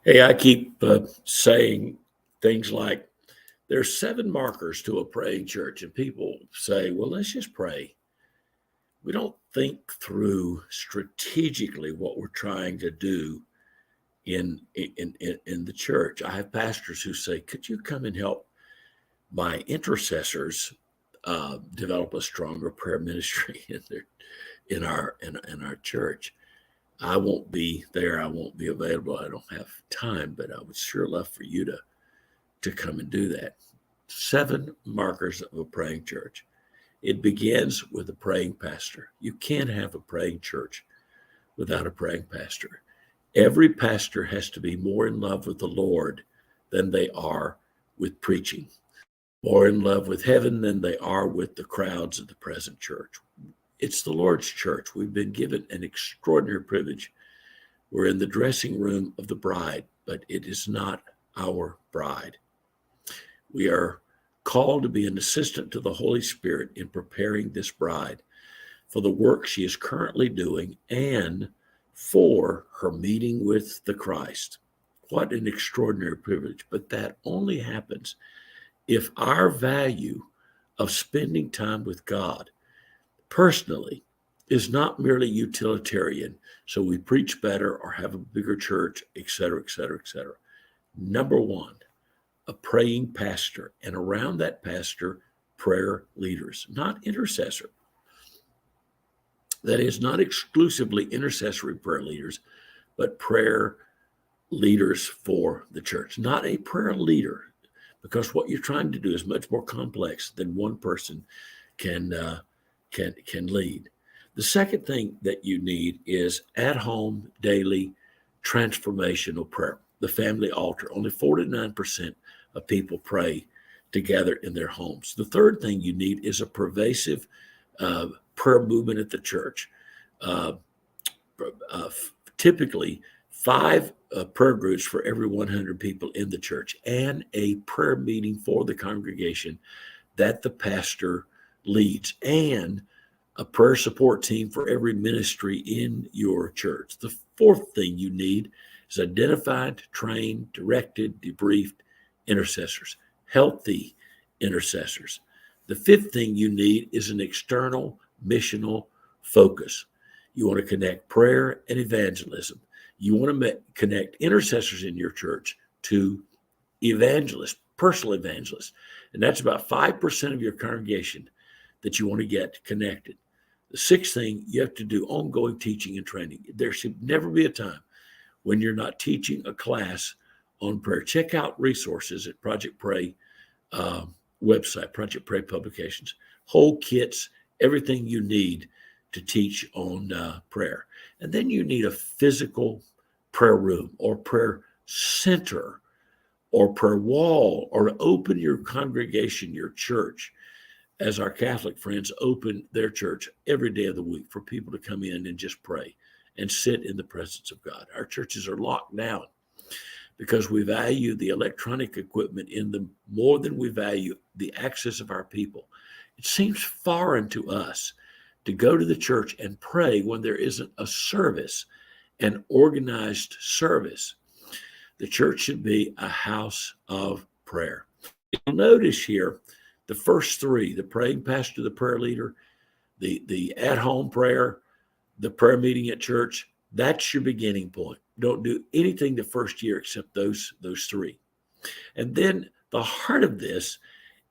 Hey, I keep saying things like there's 7 markers to a praying church, and people say, well, let's just pray. We don't think through strategically what we're trying to do in the church. I have pastors who say, could you come and help my intercessors develop a stronger prayer ministry in our church? I won't be there. I won't be available. I don't have time, but I would sure love for you to come and do that. 7 markers of a praying church. It begins with a praying pastor. You can't have a praying church without a praying pastor. Every pastor has to be more in love with the Lord than they are with preaching, more in love with heaven than they are with the crowds of the present church. It's the Lord's church. We've been given an extraordinary privilege. We're in the dressing room of the bride, but it is not our bride. We are called to be an assistant to the Holy Spirit in preparing this bride for the work she is currently doing and for her meeting with the Christ. What an extraordinary privilege. But that only happens if our value of spending time with God personally is not merely utilitarian, so we preach better or have a bigger church, et cetera, et cetera, et cetera. Number one, a praying pastor, and around that pastor, prayer leaders, not intercessor. That is, not exclusively intercessory prayer leaders, but prayer leaders for the church, not a prayer leader, because what you're trying to do is much more complex than one person can lead. The second thing that you need is at home daily transformational prayer. The family altar. Only 49% of people pray together in their homes. The third thing you need is a pervasive prayer movement at the church. Uh, Typically, 5 prayer groups for every 100 people in the church, and a prayer meeting for the congregation that the pastor leads, and a prayer support team for every ministry in your church. The fourth thing you need is identified, trained, directed, debriefed intercessors, healthy intercessors. The fifth thing you need is an external missional focus. You want to connect prayer and evangelism. You want to connect intercessors in your church to evangelists, personal evangelists. And that's about 5% of your congregation that you want to get connected. The sixth thing, you have to do ongoing teaching and training. There should never be a time when you're not teaching a class on prayer. Check out resources at Project Pray website, Project Pray Publications. Whole kits, everything you need to teach on prayer. And then you need a physical prayer room or prayer center or prayer wall, or to open your congregation, your church, as our Catholic friends open their church every day of the week for people to come in and just pray and sit in the presence of God. Our churches are locked down because we value the electronic equipment in them more than we value the access of our people. It seems foreign to us to go to the church and pray when there isn't a service, an organized service. The church should be a house of prayer. You'll notice here the first 3, the praying pastor, the prayer leader, the at-home prayer, the prayer meeting at church, that's your beginning point. Don't do anything the first year except those 3. And then the heart of this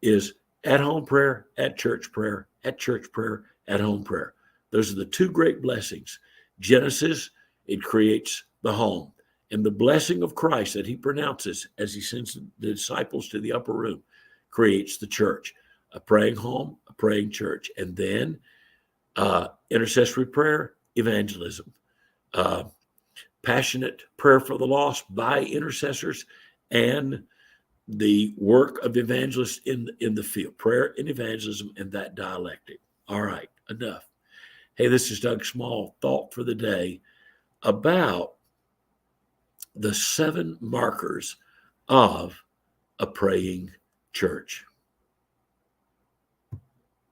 is at-home prayer, at church prayer, at-home prayer. Those are the 2 great blessings. Genesis, it creates the home. And the blessing of Christ that he pronounces as he sends the disciples to the upper room creates the church, a praying home, a praying church. And then intercessory prayer, evangelism, passionate prayer for the lost by intercessors, and the work of evangelists in the field, prayer and evangelism, and that dialectic. All right, enough. Hey, this is Doug Small, thought for the day about the 7 markers of a praying church.